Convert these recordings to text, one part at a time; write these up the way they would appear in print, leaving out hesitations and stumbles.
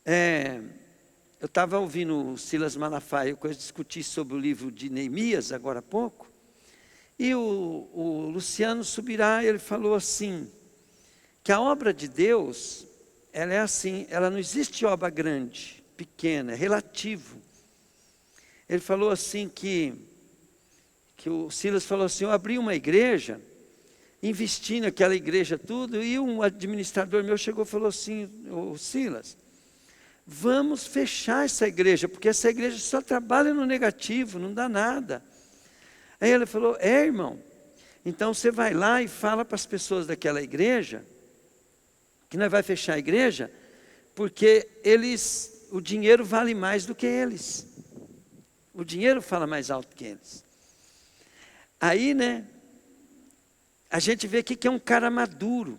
Eu estava ouvindo o Silas Malafaia discutir sobre o livro de Neemias, agora há pouco, e o Luciano Subirá, ele falou assim, que a obra de Deus, ela é assim, ela não existe obra grande, pequena, é relativo. Ele falou assim que o Silas falou assim, eu abri uma igreja, investi naquela igreja tudo, e um administrador meu chegou e falou assim, ô Silas, vamos fechar essa igreja, porque essa igreja só trabalha no negativo, não dá nada. Aí ele falou, irmão, então você vai lá e fala para as pessoas daquela igreja, que nós vai fechar a igreja, porque o dinheiro vale mais do que eles. O dinheiro fala mais alto que eles. Aí, a gente vê aqui que é um cara maduro.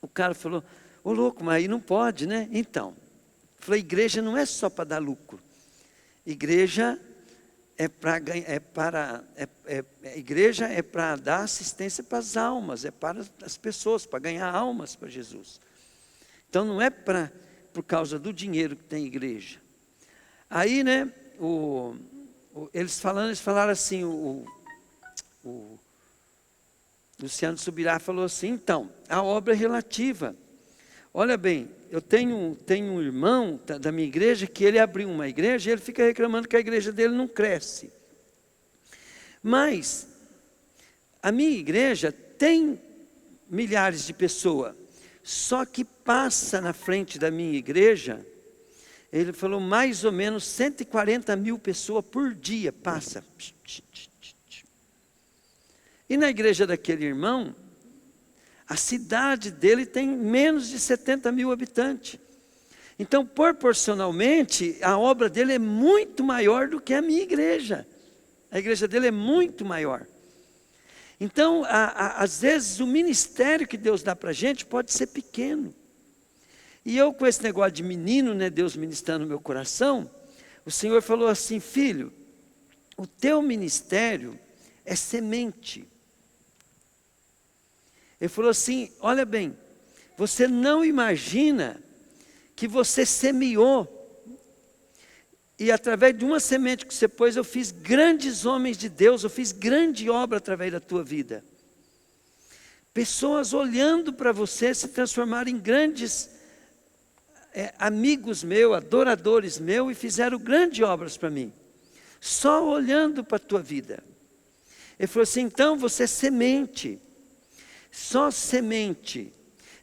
O cara falou, ô louco, mas aí não pode, né? Então, falei, igreja não é só para dar lucro. Igreja igreja é para dar assistência para as almas, é para as pessoas, para ganhar almas para Jesus. Então não é por causa do dinheiro que tem igreja. Aí, eles falaram assim, o Luciano Subirá falou assim, então, a obra é relativa. Olha bem, eu tenho um irmão da minha igreja, que ele abriu uma igreja, e ele fica reclamando que a igreja dele não cresce. Mas, a minha igreja tem milhares de pessoas, só que passa na frente da minha igreja, ele falou, mais ou menos 140 mil pessoas por dia passa. E na igreja daquele irmão, a cidade dele tem menos de 70 mil habitantes. Então, proporcionalmente, a obra dele é muito maior do que a minha igreja. A igreja dele é muito maior. Então, às vezes, o ministério que Deus dá para a gente pode ser pequeno. E eu, com esse negócio de menino, Deus ministrando no meu coração, o Senhor falou assim, filho, o teu ministério é semente. Ele falou assim, olha bem, você não imagina que você semeou, e através de uma semente que você pôs, eu fiz grandes homens de Deus, eu fiz grande obra através da tua vida. Pessoas olhando para você se transformaram em grandes amigos meus, adoradores meus, e fizeram grandes obras para mim, só olhando para a tua vida. Ele falou assim, então você é semente, só semente.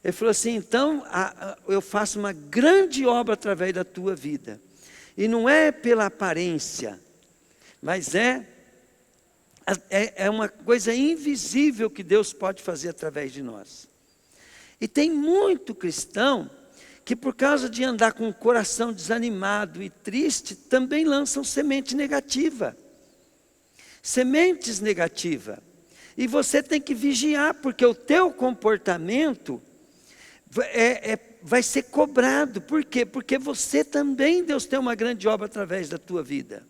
Ele falou assim, então eu faço uma grande obra através da tua vida. E não é pela aparência, mas é uma coisa invisível que Deus pode fazer através de nós. E tem muito cristão que por causa de andar com o coração desanimado e triste, também lançam semente negativa. Sementes negativas. E você tem que vigiar, porque o teu comportamento vai ser cobrado. Por quê? Porque você também, Deus tem uma grande obra através da tua vida.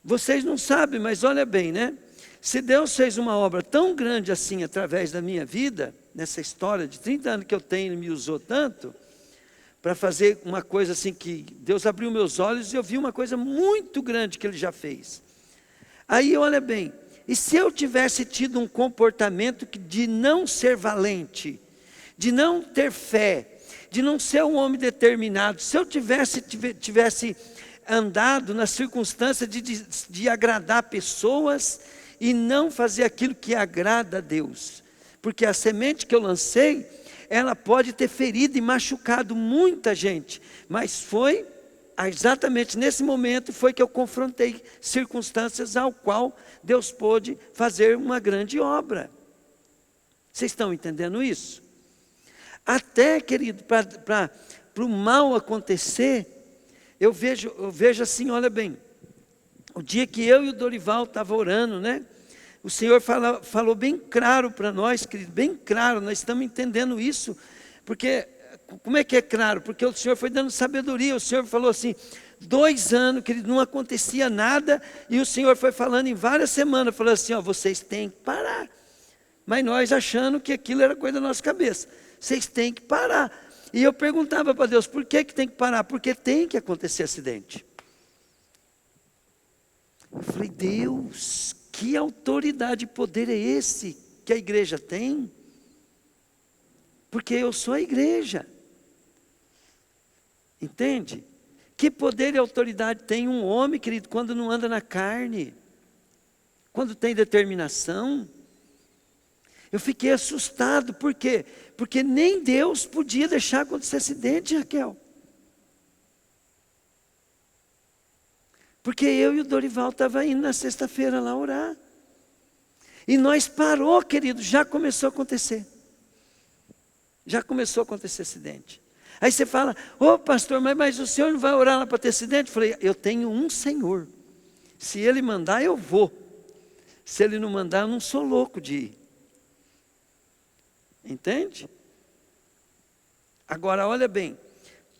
Vocês não sabem, mas olha bem, se Deus fez uma obra tão grande assim através da minha vida, nessa história de 30 anos que eu tenho, Ele me usou tanto, para fazer uma coisa assim que Deus abriu meus olhos e eu vi uma coisa muito grande que Ele já fez. Aí olha bem, e se eu tivesse tido um comportamento de não ser valente, de não ter fé, de não ser um homem determinado, se eu tivesse andado na circunstância de agradar pessoas e não fazer aquilo que agrada a Deus, porque a semente que eu lancei, ela pode ter ferido e machucado muita gente, mas foi exatamente nesse momento foi que eu confrontei circunstâncias ao qual Deus pôde fazer uma grande obra. Vocês estão entendendo isso? Até, querido, para o mal acontecer, eu vejo assim, olha bem, o dia que eu e o Dorival estavam orando, o Senhor falou bem claro para nós, querido, bem claro, nós estamos entendendo isso, porque, como é que é claro? Porque o Senhor foi dando sabedoria, o Senhor falou assim, 2 anos, querido, não acontecia nada, e o Senhor foi falando em várias semanas, falando assim, vocês têm que parar, mas nós achando que aquilo era coisa da nossa cabeça, vocês têm que parar, E eu perguntava para Deus, por que tem que parar? Porque tem que acontecer acidente. Eu falei, Deus, que autoridade e poder é esse que a igreja tem? Porque eu sou a igreja. Entende? Que poder e autoridade tem um homem, querido, quando não anda na carne? Quando tem determinação? Eu fiquei assustado, por quê? Porque nem Deus podia deixar acontecer acidente, Raquel. Porque eu e o Dorival estavam indo na sexta-feira lá orar. E nós parou, querido, já começou a acontecer. Já começou a acontecer acidente. Aí você fala, ô pastor, mas o senhor não vai orar lá para ter acidente? Eu falei, eu tenho um Senhor. Se Ele mandar, eu vou. Se Ele não mandar, eu não sou louco de ir. Entende? Agora, olha bem.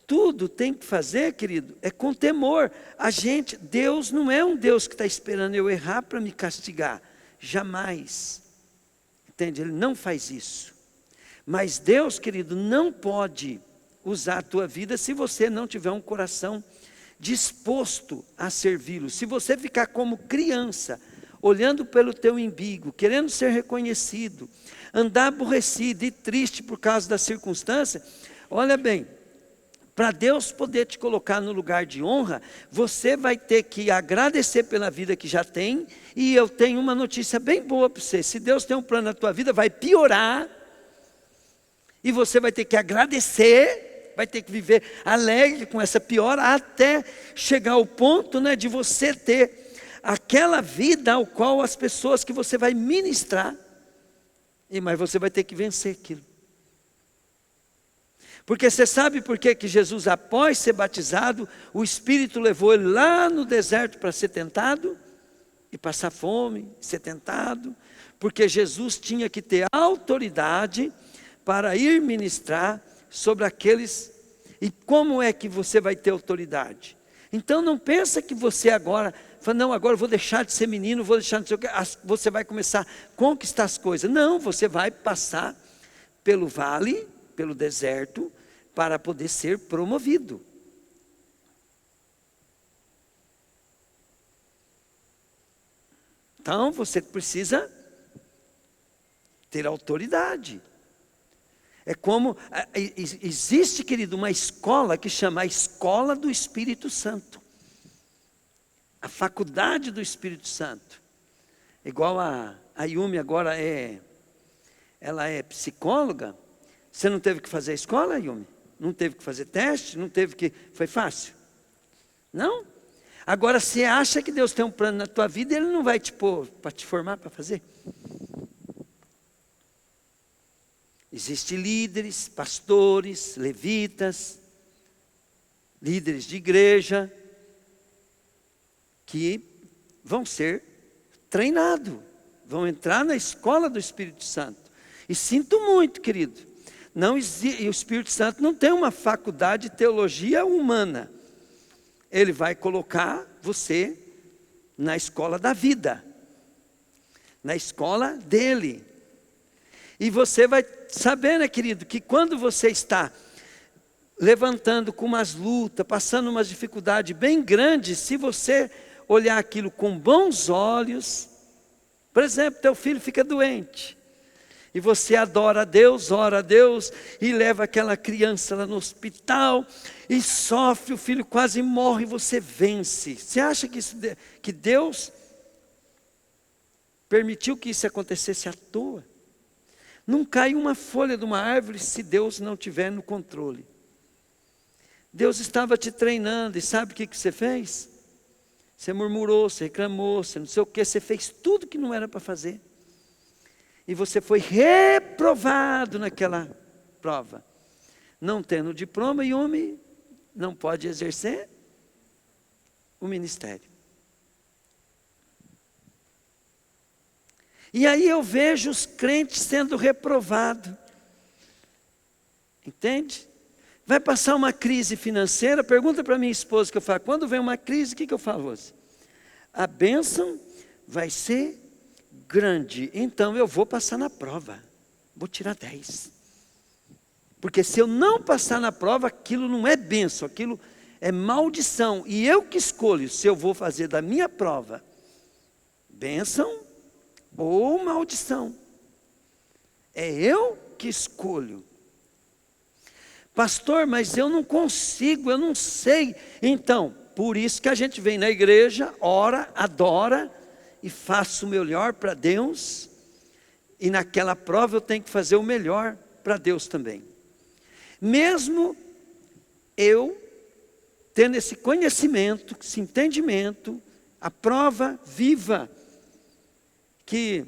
Tudo tem que fazer, querido, é com temor. Deus não é um Deus que está esperando eu errar para me castigar. Jamais. Entende? Ele não faz isso. Mas Deus, querido, não pode usar a tua vida se você não tiver um coração disposto a servi-lo. Se você ficar como criança, olhando pelo teu umbigo, querendo ser reconhecido, andar aborrecido e triste por causa da circunstância, olha bem, para Deus poder te colocar no lugar de honra, você vai ter que agradecer pela vida que já tem. E eu tenho uma notícia bem boa para você. Se Deus tem um plano na tua vida, vai piorar. E você vai ter que agradecer, vai ter que viver alegre com essa piora, até chegar ao ponto, né, de você ter aquela vida ao qual as pessoas que você vai ministrar, mas você vai ter que vencer aquilo. Porque você sabe por que Jesus, após ser batizado, o Espírito levou ele lá no deserto para ser tentado? E passar fome, ser tentado? Porque Jesus tinha que ter autoridade para ir ministrar sobre aqueles. E como é que você vai ter autoridade? Então não pensa que você agora, fala, não, agora eu vou deixar de ser menino, vou deixar de ser o quê? Você vai começar a conquistar as coisas. Não, você vai passar pelo vale, pelo deserto, para poder ser promovido. Então você precisa ter autoridade. É como, existe, querido, uma escola que chama a Escola do Espírito Santo. A Faculdade do Espírito Santo. Igual a Yumi agora ela é psicóloga. Você não teve que fazer a escola, Yumi? Não teve que fazer teste? Não teve que... Foi fácil? Não? Agora, você acha que Deus tem um plano na tua vida, Ele não vai te pôr para te formar para fazer? Existem líderes, pastores, levitas, líderes de igreja, que vão ser treinados, vão entrar na escola do Espírito Santo. E sinto muito, querido, e o Espírito Santo não tem uma faculdade de teologia humana. Ele vai colocar você na escola da vida, na escola dele. E você vai saber, né, querido, que quando você está levantando com umas lutas, passando umas dificuldades bem grandes, se você olhar aquilo com bons olhos, por exemplo, teu filho fica doente, e você adora a Deus, ora a Deus, e leva aquela criança lá no hospital, e sofre, o filho quase morre, e você vence. Você acha que Deus permitiu que isso acontecesse à toa? Não cai uma folha de uma árvore se Deus não tiver no controle. Deus estava te treinando, e sabe o que você fez? Você murmurou, você reclamou, você não sei o que, você fez tudo que não era para fazer. E você foi reprovado naquela prova. Não tendo diploma, e homem não pode exercer o ministério. E aí eu vejo os crentes sendo reprovados. Entende? Vai passar uma crise financeira, pergunta para minha esposa que eu falo, quando vem uma crise, o que eu falo hoje? A bênção vai ser grande, então eu vou passar na prova, vou tirar 10. Porque se eu não passar na prova, aquilo não é bênção, aquilo é maldição. E eu que escolho se eu vou fazer da minha prova bênção ou maldição. É eu que escolho. Pastor, mas eu não consigo, eu não sei. Então, por isso que a gente vem na igreja, ora, adora e faço o melhor para Deus. E naquela prova eu tenho que fazer o melhor para Deus também. Mesmo eu tendo esse conhecimento, esse entendimento, a prova viva, que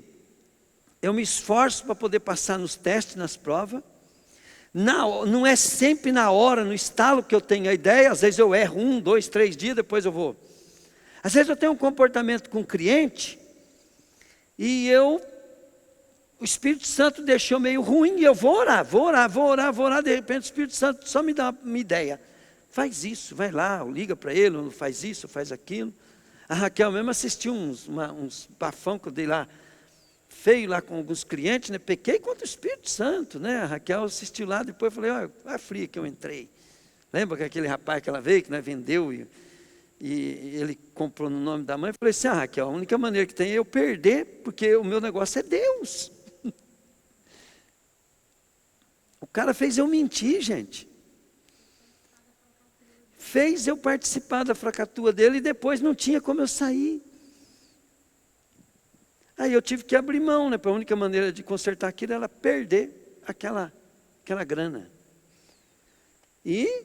eu me esforço para poder passar nos testes, nas provas. Não é sempre na hora, no estalo que eu tenho a ideia. Às vezes eu erro 1, 2, 3 dias, depois eu vou. Às vezes eu tenho um comportamento com o cliente e o Espírito Santo deixou meio ruim e eu vou orar. De repente o Espírito Santo só me dá uma ideia. Faz isso, vai lá, liga para ele, ou faz isso, faz aquilo. A Raquel mesmo assistiu uns bafão que eu dei lá, feio lá com alguns clientes, né? Pequei contra o Espírito Santo, né? A Raquel assistiu lá, depois eu falei, olha, a fria que eu entrei. Lembra que aquele rapaz que ela veio, que né, vendeu e ele comprou no nome da mãe? Eu falei assim, Raquel, a única maneira que tem é eu perder, porque o meu negócio é Deus. O cara fez eu mentir, gente. Fez eu participar da fracatua dele e depois não tinha como eu sair. Aí eu tive que abrir mão, né? Para a única maneira de consertar aquilo era perder aquela grana. E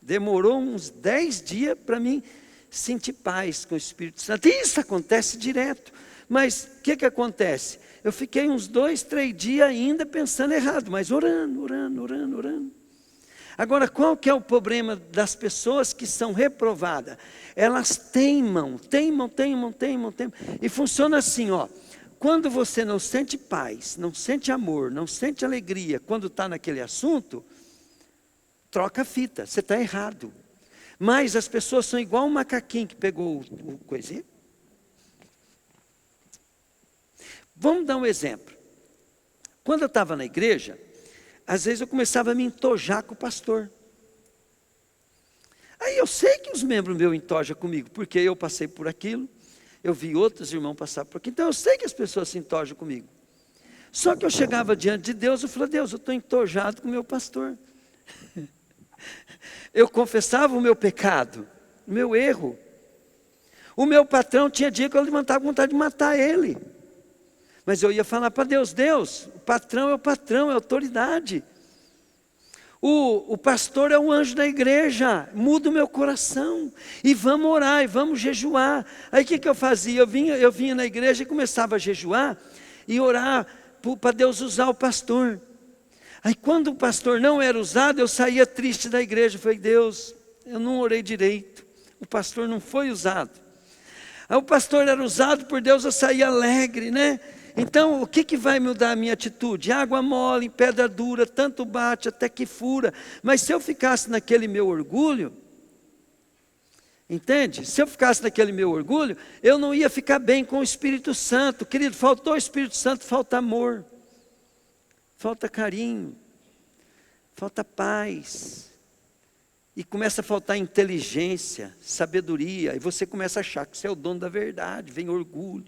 demorou uns 10 dias para mim sentir paz com o Espírito Santo. Isso acontece direto. Mas o que acontece? Eu fiquei uns 2, 3 dias ainda pensando errado, mas orando. Agora, qual que é o problema das pessoas que são reprovadas? Elas teimam. E funciona assim, ó. Quando você não sente paz, não sente amor, não sente alegria, quando está naquele assunto, troca a fita, você está errado. Mas as pessoas são igual um macaquinho que pegou o coisinho. Vamos dar um exemplo. Quando eu estava na igreja, às vezes eu começava a me entojar com o pastor. Aí eu sei que os membros meus entojam comigo, porque eu passei por aquilo, eu vi outros irmãos passar por aquilo, então eu sei que as pessoas se entojam comigo. Só que eu chegava diante de Deus, eu falei, Deus, eu estou entojado com o meu pastor. Eu confessava o meu pecado, o meu erro. O meu patrão tinha dia que eu levantava com vontade de matar ele. Mas eu ia falar para Deus, Deus, o patrão é o patrão, é a autoridade. O pastor é o anjo da igreja, muda o meu coração. E vamos orar, e vamos jejuar. Aí o que eu fazia? Eu vinha na igreja e começava a jejuar e orar para Deus usar o pastor. Aí quando o pastor não era usado, eu saía triste da igreja. Eu falei, Deus, eu não orei direito, o pastor não foi usado. Aí o pastor era usado por Deus, eu saía alegre, né? Então, o que vai mudar a minha atitude? Água mole, em pedra dura, tanto bate até que fura. Mas se eu ficasse naquele meu orgulho, entende? Se eu ficasse naquele meu orgulho, eu não ia ficar bem com o Espírito Santo. Querido, faltou o Espírito Santo, falta amor, falta carinho, falta paz. E começa a faltar inteligência, sabedoria. E você começa a achar que você é o dono da verdade, vem orgulho.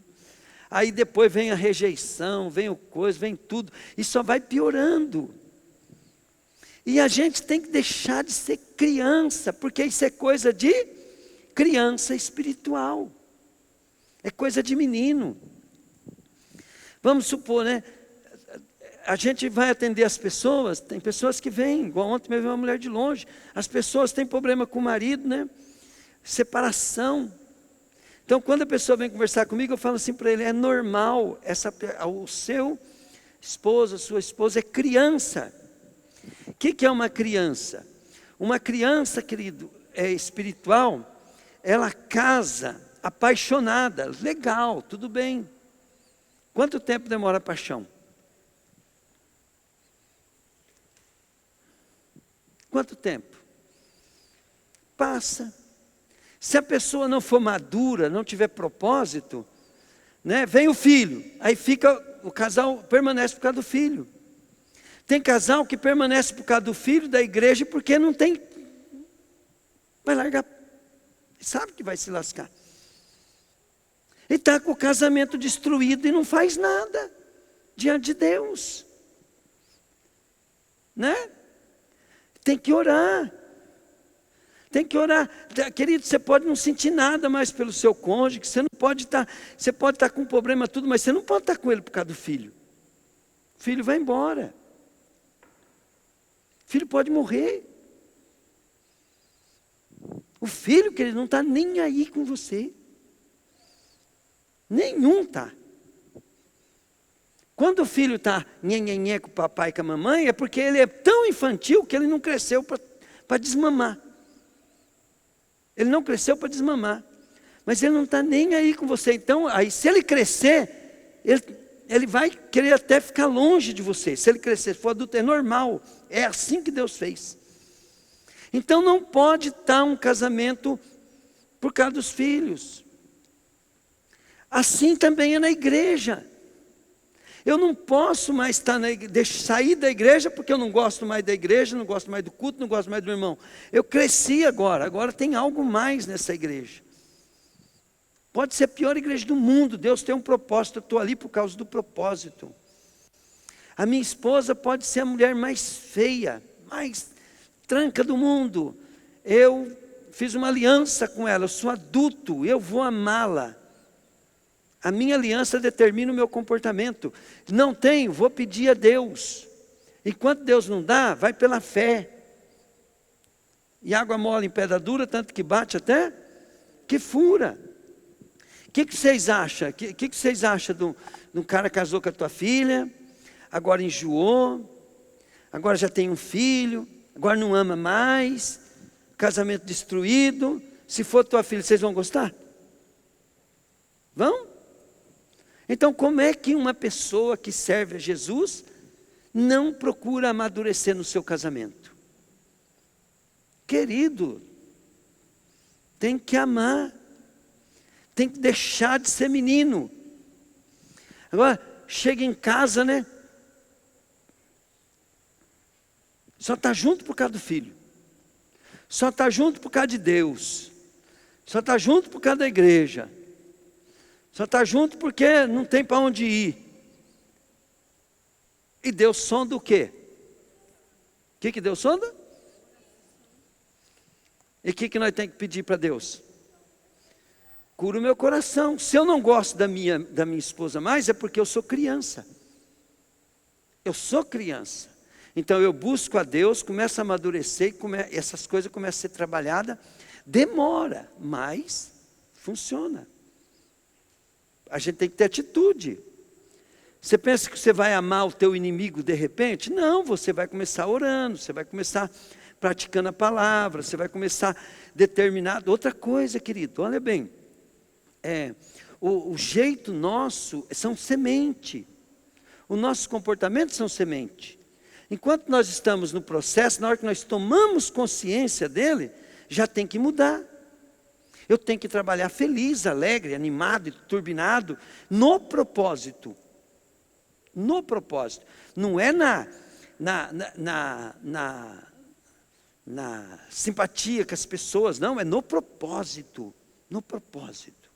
Aí depois vem a rejeição, vem o coisa, vem tudo. E só vai piorando. E a gente tem que deixar de ser criança, porque isso é coisa de criança espiritual. É coisa de menino. Vamos supor, né? A gente vai atender as pessoas, tem pessoas que vêm, igual ontem me veio uma mulher de longe. As pessoas têm problema com o marido, né? Separação. Então, quando a pessoa vem conversar comigo, eu falo assim para ele, é normal, o seu esposo, a sua esposa é criança. O que é uma criança? Uma criança, querido, é espiritual, ela casa apaixonada, legal, tudo bem. Quanto tempo demora a paixão? Quanto tempo? Passa. Se a pessoa não for madura, não tiver propósito, né, vem o filho, aí fica, o casal permanece por causa do filho. Tem casal que permanece por causa do filho, da igreja, porque não tem. Vai largar. Sabe que vai se lascar. E está com o casamento destruído e não faz nada diante de Deus. Né? Tem que orar. Tem que orar. Querido, você pode não sentir nada mais pelo seu cônjuge, você não pode estar, você pode estar com um problema tudo, mas você não pode estar com ele por causa do filho. O filho vai embora. O filho pode morrer. O filho, querido, não está nem aí com você. Nenhum está. Quando o filho está nhenhenhé com o papai e com a mamãe, é porque ele é tão infantil que ele não cresceu para desmamar. Ele não cresceu para desmamar. Mas ele não está nem aí com você. Então, aí, se ele crescer, ele vai querer até ficar longe de você. Se ele crescer, se for adulto, é normal. É assim que Deus fez. Então não pode estar um casamento por causa dos filhos. Assim também é na igreja. Eu não posso mais estar sair da igreja porque eu não gosto mais da igreja, não gosto mais do culto, não gosto mais do irmão. Eu cresci agora tem algo mais nessa igreja. Pode ser a pior igreja do mundo, Deus tem um propósito, eu estou ali por causa do propósito. A minha esposa pode ser a mulher mais feia, mais tranca do mundo. Eu fiz uma aliança com ela, eu sou adulto, eu vou amá-la. A minha aliança determina o meu comportamento. Não tenho, vou pedir a Deus. Enquanto Deus não dá, vai pela fé. E água mole em pedra dura, tanto que bate até que fura. O que vocês acham? O que vocês acham de um cara que casou com a tua filha, agora enjoou, agora já tem um filho, agora não ama mais, casamento destruído? Se for tua filha, vocês vão gostar? Vão? Então, como é que uma pessoa que serve a Jesus não procura amadurecer no seu casamento? Querido, tem que amar, tem que deixar de ser menino. Agora, chega em casa, né? Só está junto por causa do filho, só está junto por causa de Deus, só está junto por causa da igreja. Só está junto porque não tem para onde ir. E Deus sonda o quê? O que Deus sonda? E o que nós temos que pedir para Deus? Cura o meu coração. Se eu não gosto da minha esposa mais, é porque eu sou criança. Eu sou criança. Então eu busco a Deus, começo a amadurecer, e essas coisas começam a ser trabalhadas. Demora, mas funciona. A gente tem que ter atitude. Você pensa que você vai amar o teu inimigo de repente? Não, você vai começar orando, você vai começar praticando a palavra, você vai começar determinado. Outra coisa, querido, olha bem, o jeito nosso são semente. O nosso comportamento são semente. Enquanto nós estamos no processo, na hora que nós tomamos consciência dele, já tem que mudar. Eu tenho que trabalhar feliz, alegre, animado e turbinado, no propósito. No propósito. Não é na simpatia com as pessoas, não, é no propósito. No propósito.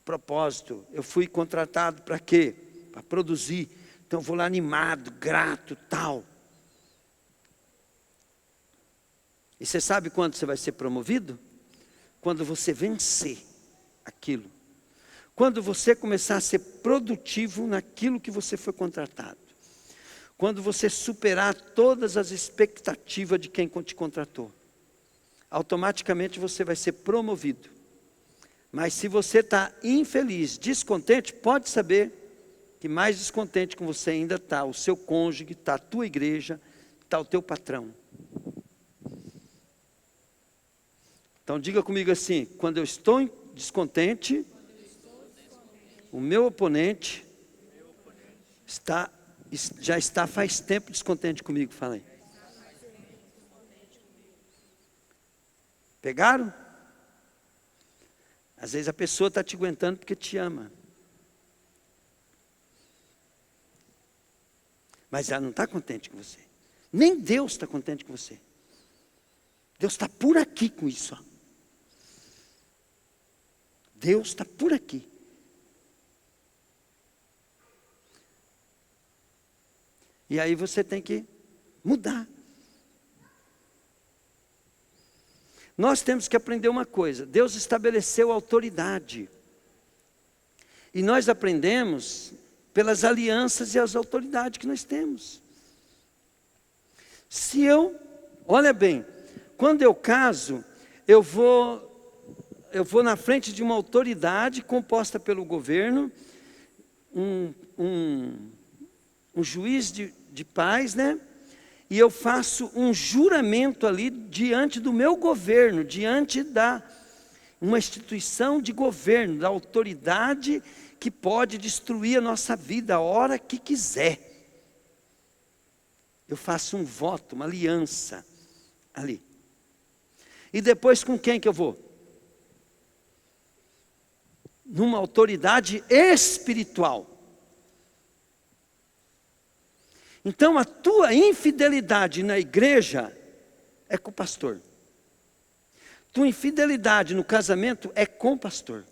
Propósito. Eu fui contratado para quê? Para produzir. Então eu vou lá animado, grato, tal. E você sabe quando você vai ser promovido? Quando você vencer aquilo. Quando você começar a ser produtivo naquilo que você foi contratado. Quando você superar todas as expectativas de quem te contratou. Automaticamente você vai ser promovido. Mas se você está infeliz, descontente, pode saber que mais descontente com você ainda está o seu cônjuge, está a tua igreja, está o teu patrão. Então diga comigo assim, quando eu estou descontente, o meu oponente já está faz tempo descontente comigo, fala aí. Pegaram? Às vezes a pessoa está te aguentando porque te ama. Mas ela não está contente com você. Nem Deus está contente com você. Deus está por aqui com isso. Ó. Deus está por aqui. E aí você tem que mudar. Nós temos que aprender uma coisa. Deus estabeleceu autoridade. E nós aprendemos pelas alianças e as autoridades que nós temos. Se eu, olha bem, quando eu caso, eu vou na frente de uma autoridade composta pelo governo, um juiz de paz, né? E eu faço um juramento ali diante do meu governo, diante da uma instituição de governo, da autoridade que pode destruir a nossa vida a hora que quiser. Eu faço um voto, uma aliança ali. E depois com quem que eu vou? Numa autoridade espiritual. Então a tua infidelidade na igreja é com o pastor. Tua infidelidade no casamento é com o pastor.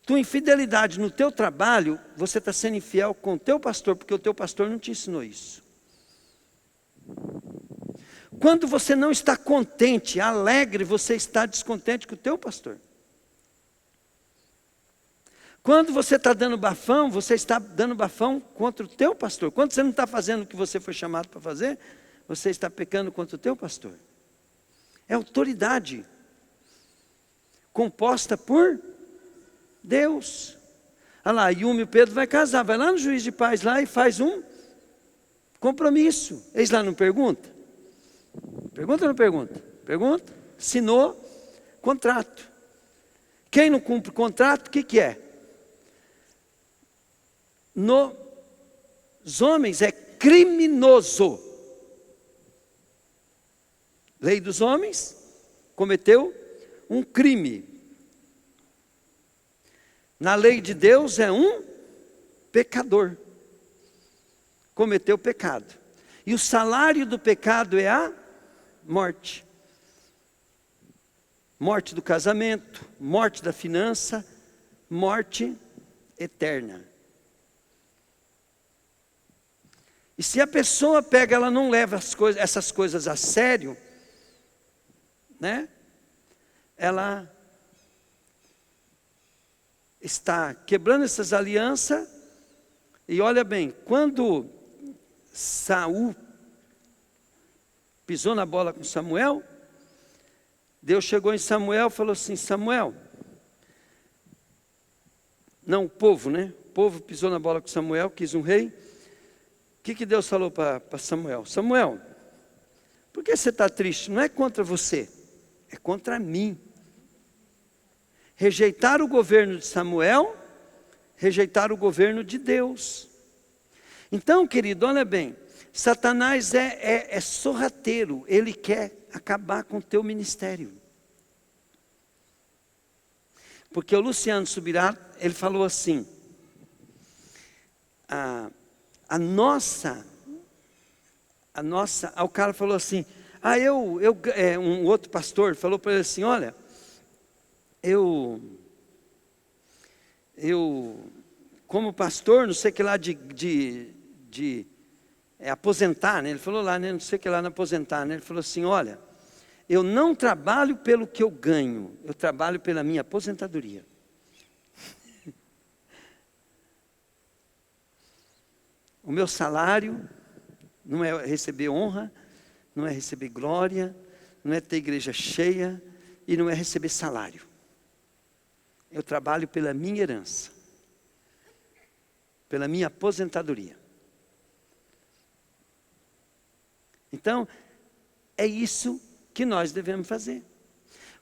Tua infidelidade no teu trabalho, você está sendo infiel com o teu pastor, porque o teu pastor não te ensinou isso. Quando você não está contente, alegre, você está descontente com o teu pastor. Quando você está dando bafão, você está dando bafão contra o teu pastor. Quando você não está fazendo o que você foi chamado para fazer, você está pecando contra o teu pastor. É autoridade composta por Deus. Olha lá, Yumi e o Pedro vai casar, vai lá no juiz de paz lá e faz um compromisso. Eles lá não pergunta? Pergunta ou não pergunta? Pergunta. Assinou contrato. Quem não cumpre o contrato, o que é? Nos homens é criminoso. Lei dos homens, cometeu um crime. Na lei de Deus é um pecador. Cometeu pecado. E o salário do pecado é a morte. Morte do casamento, morte da finança, morte eterna. E se a pessoa pega, ela não leva essas coisas a sério, né? Ela está quebrando essas alianças. E olha bem, quando Saul pisou na bola com Samuel, Deus chegou em Samuel e falou assim: Samuel, não, o povo, né? O povo pisou na bola com Samuel, quis um rei. O que Deus falou para Samuel? Samuel, por que você está triste? Não é contra você, é contra mim. Rejeitar o governo de Samuel, rejeitar o governo de Deus. Então, querido, olha bem, Satanás é sorrateiro, ele quer acabar com o teu ministério. Porque o Luciano Subirá, ele falou assim, o cara falou assim, um outro pastor falou para ele assim, olha, eu como pastor, não sei o que lá de aposentar, né? Ele falou lá, né? Não sei o que lá, não aposentar, né? Ele falou assim, olha, eu não trabalho pelo que eu ganho, eu trabalho pela minha aposentadoria. O meu salário não é receber honra, não é receber glória, não é ter igreja cheia e não é receber salário. Eu trabalho pela minha herança, pela minha aposentadoria. Então, é isso que nós devemos fazer.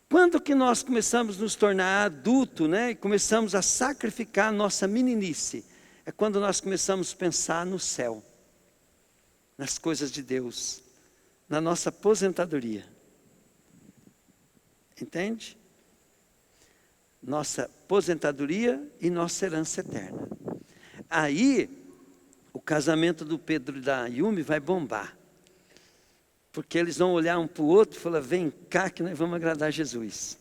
Quando que nós começamos a nos tornar adultos, né, e começamos a sacrificar a nossa meninice? É quando nós começamos a pensar no céu, nas coisas de Deus, na nossa aposentadoria. Entende? Nossa aposentadoria e nossa herança eterna. Aí, o casamento do Pedro e da Yumi vai bombar. Porque eles vão olhar um para o outro e falar, vem cá que nós vamos agradar Jesus.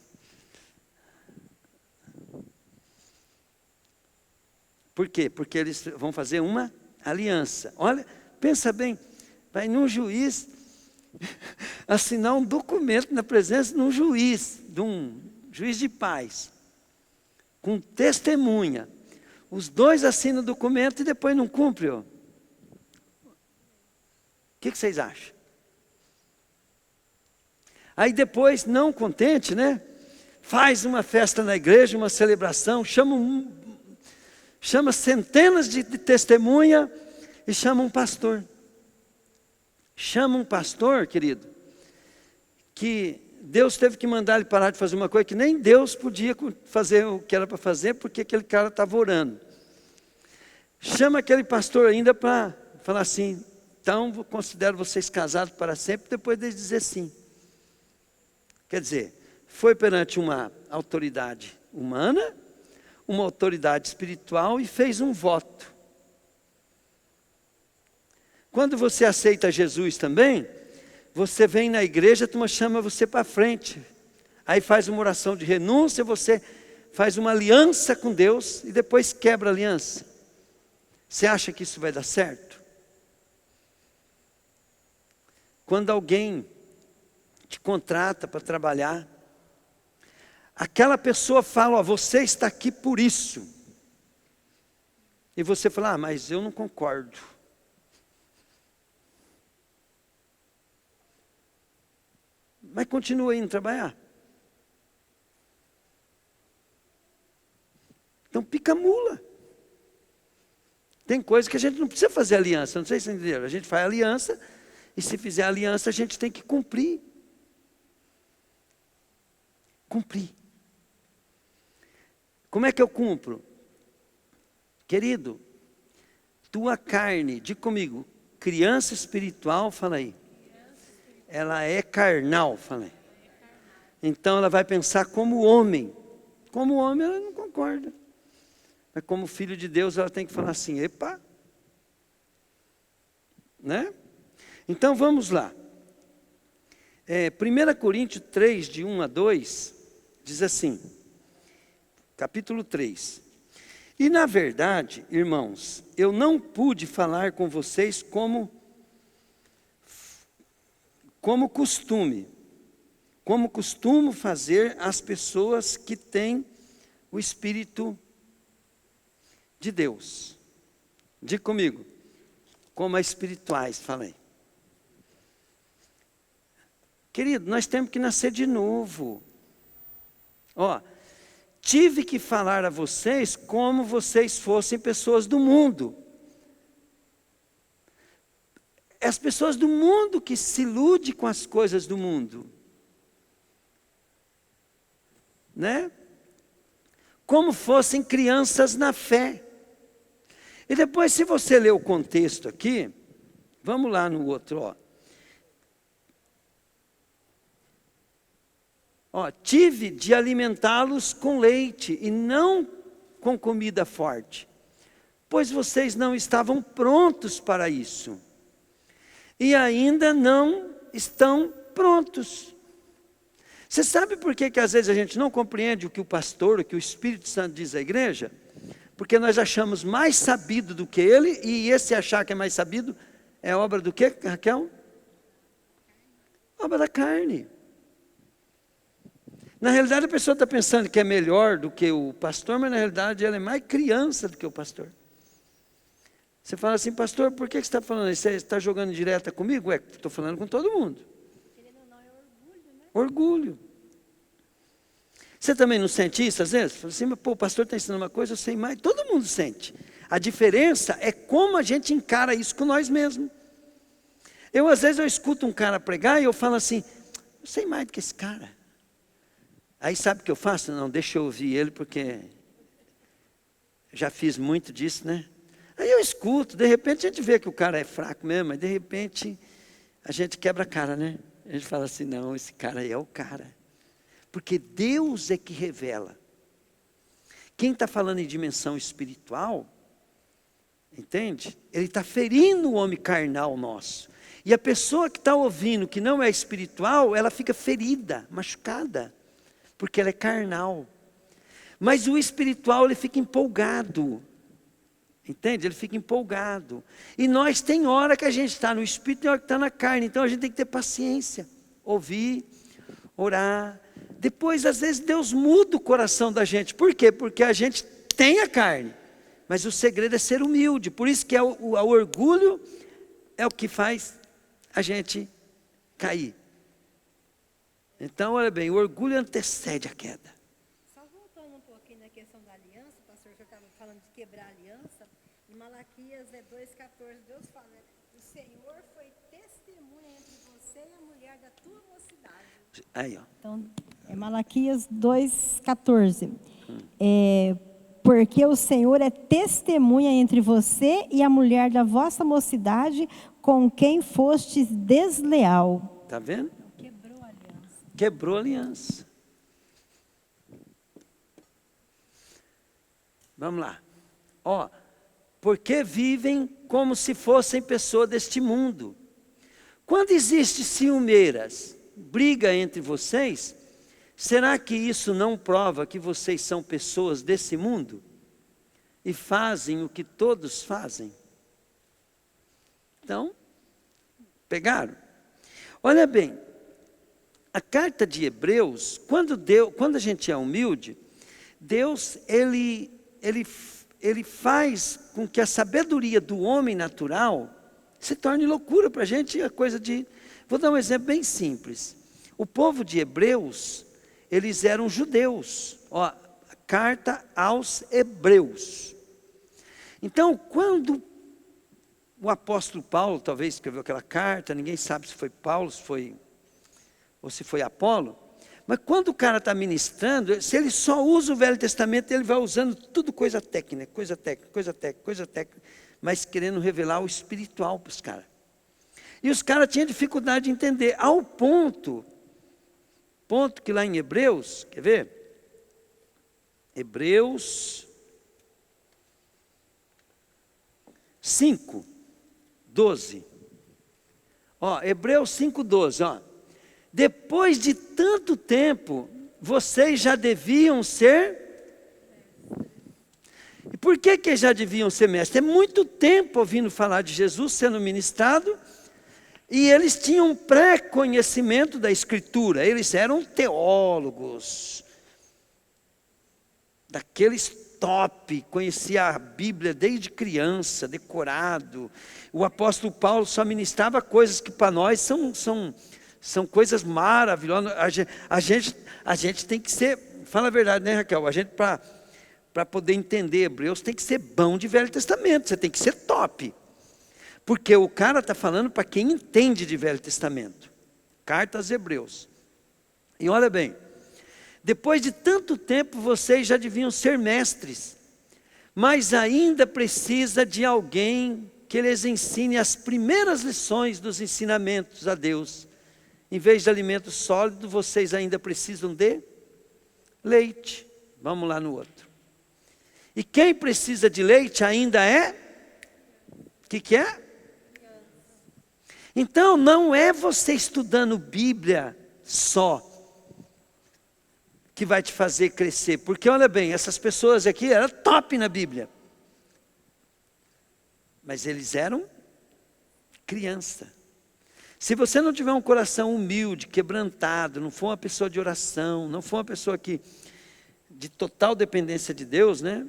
Por quê? Porque eles vão fazer uma aliança. Olha, pensa bem, vai num juiz assinar um documento na presença de um juiz de paz, com testemunha. Os dois assinam o documento e depois não cumprem. O que vocês acham? Aí depois, não contente, né? Faz uma festa na igreja, uma celebração, chama centenas de testemunha e chama um pastor. Chama um pastor, querido, que Deus teve que mandar ele parar de fazer uma coisa que nem Deus podia fazer o que era para fazer, porque aquele cara estava orando. Chama aquele pastor ainda para falar assim, então considero vocês casados para sempre, depois de dizer sim. Quer dizer, foi perante uma autoridade humana, uma autoridade espiritual e fez um voto. Quando você aceita Jesus também, você vem na igreja, a turma chama você para frente. Aí faz uma oração de renúncia, você faz uma aliança com Deus e depois quebra a aliança. Você acha que isso vai dar certo? Quando alguém te contrata para trabalhar, aquela pessoa fala, ó, você está aqui por isso. E você fala, mas eu não concordo. Mas continua indo trabalhar. Então pica mula. Tem coisa que a gente não precisa fazer aliança, não sei se vocês entenderam. A gente faz aliança, e se fizer aliança a gente tem que cumprir. Cumprir. Como é que eu cumpro? Querido, tua carne, diga comigo, criança espiritual, fala aí. Ela é carnal, fala aí. Então ela vai pensar como homem. Como homem ela não concorda. Mas como filho de Deus ela tem que falar assim, epa. Né? Então vamos lá. 1 Coríntios 3, de 1 a 2, diz assim, capítulo 3. E na verdade, irmãos, eu não pude falar com vocês como costumo fazer as pessoas que têm o Espírito de Deus. Diga comigo, como a espirituais, falei. Querido, nós temos que nascer de novo. Ó, tive que falar a vocês como vocês fossem pessoas do mundo. As pessoas do mundo que se iludem com as coisas do mundo. Né? Como fossem crianças na fé. E depois, se você ler o contexto aqui, vamos lá no outro, tive de alimentá-los com leite e não com comida forte, pois vocês não estavam prontos para isso. E ainda não estão prontos. Você sabe por que às vezes a gente não compreende o que o pastor, o que o Espírito Santo diz à igreja? Porque nós achamos mais sabido do que ele, e esse achar que é mais sabido é obra do quê, Raquel? Obra da carne. Na realidade a pessoa está pensando que é melhor do que o pastor, mas na realidade ela é mais criança do que o pastor. Você fala assim, pastor, por que você está falando isso? Você está jogando direta comigo? Estou falando com todo mundo. Orgulho. Você também não sente isso às vezes? Fala assim, mas o pastor está ensinando uma coisa, eu sei mais. Todo mundo sente. A diferença é como a gente encara isso com nós mesmos. Às vezes eu escuto um cara pregar e eu falo assim, eu sei mais do que esse cara. Aí sabe o que eu faço? Não, deixa eu ouvir ele, porque já fiz muito disso, né? Aí eu escuto, de repente a gente vê que o cara é fraco mesmo, mas de repente a gente quebra a cara, né? A gente fala assim, não, esse cara aí é o cara. Porque Deus é que revela. Quem está falando em dimensão espiritual, Entende? Ele está ferindo o homem carnal nosso. E a pessoa que está ouvindo, que não é espiritual, ela fica ferida, machucada, porque ela é carnal. Mas o espiritual, ele fica empolgado. Entende? Ele fica empolgado. E nós tem hora que a gente está no espírito e hora que está na carne. Então a gente tem que ter paciência. Ouvir, orar. Depois, às vezes, Deus muda o coração da gente. Por quê? Porque a gente tem a carne. Mas o segredo é ser humilde. Por isso que o orgulho é o que faz a gente cair. Então, olha bem, o orgulho antecede a queda. Só voltando um pouquinho na questão da aliança, pastor, que eu estava falando de quebrar a aliança, em Malaquias 2,14, Deus fala, né? O Senhor foi testemunha entre você e a mulher da tua mocidade. Aí, ó. Então, é Malaquias 2,14. Porque o Senhor é testemunha entre você e a mulher da vossa mocidade, com quem fostes desleal. Está vendo? Quebrou a aliança. Quebrou a aliança. Vamos lá. Ó, porque vivem como se fossem pessoas deste mundo. Quando existe ciumeiras, briga entre vocês, será que isso não prova que vocês são pessoas desse mundo? E fazem o que todos fazem? Então, pegaram? Olha bem, a carta de Hebreus, quando a gente é humilde, Deus, ele faz com que a sabedoria do homem natural se torne loucura para a gente, a coisa de... Vou dar um exemplo bem simples. O povo de Hebreus, eles eram judeus. Ó, carta aos Hebreus. Então, quando o apóstolo Paulo, talvez escreveu aquela carta, ninguém sabe se foi Paulo, ou se foi Apolo, mas quando o cara está ministrando, se ele só usa o Velho Testamento, ele vai usando tudo coisa técnica, mas querendo revelar o espiritual para os caras. E os caras tinham dificuldade de entender, ao ponto que lá em Hebreus, quer ver? Hebreus 5, 12. Ó, Hebreus 5, 12, ó. Depois de tanto tempo, vocês já deviam ser... E por que já deviam ser mestres? É muito tempo ouvindo falar de Jesus sendo ministrado, e eles tinham pré-conhecimento da Escritura. Eles eram teólogos, daqueles top, conhecia a Bíblia desde criança, decorado. O apóstolo Paulo só ministrava coisas que para nós são coisas maravilhosas. A gente tem que ser, fala a verdade, né, Raquel? A gente, para poder entender Hebreus, tem que ser bom de Velho Testamento, você tem que ser top. Porque o cara está falando para quem entende de Velho Testamento. Carta aos Hebreus. E olha bem, depois de tanto tempo vocês já deviam ser mestres, mas ainda precisa de alguém que lhes ensine as primeiras lições dos ensinamentos a Deus. Em vez de alimento sólido, vocês ainda precisam de leite. Vamos lá no outro. E quem precisa de leite ainda é? O que é? Então não é você estudando Bíblia só que vai te fazer crescer. Porque olha bem, essas pessoas aqui eram top na Bíblia. Mas eles eram criança. Se você não tiver um coração humilde, quebrantado, não for uma pessoa de oração, não for uma pessoa que de total dependência de Deus, né?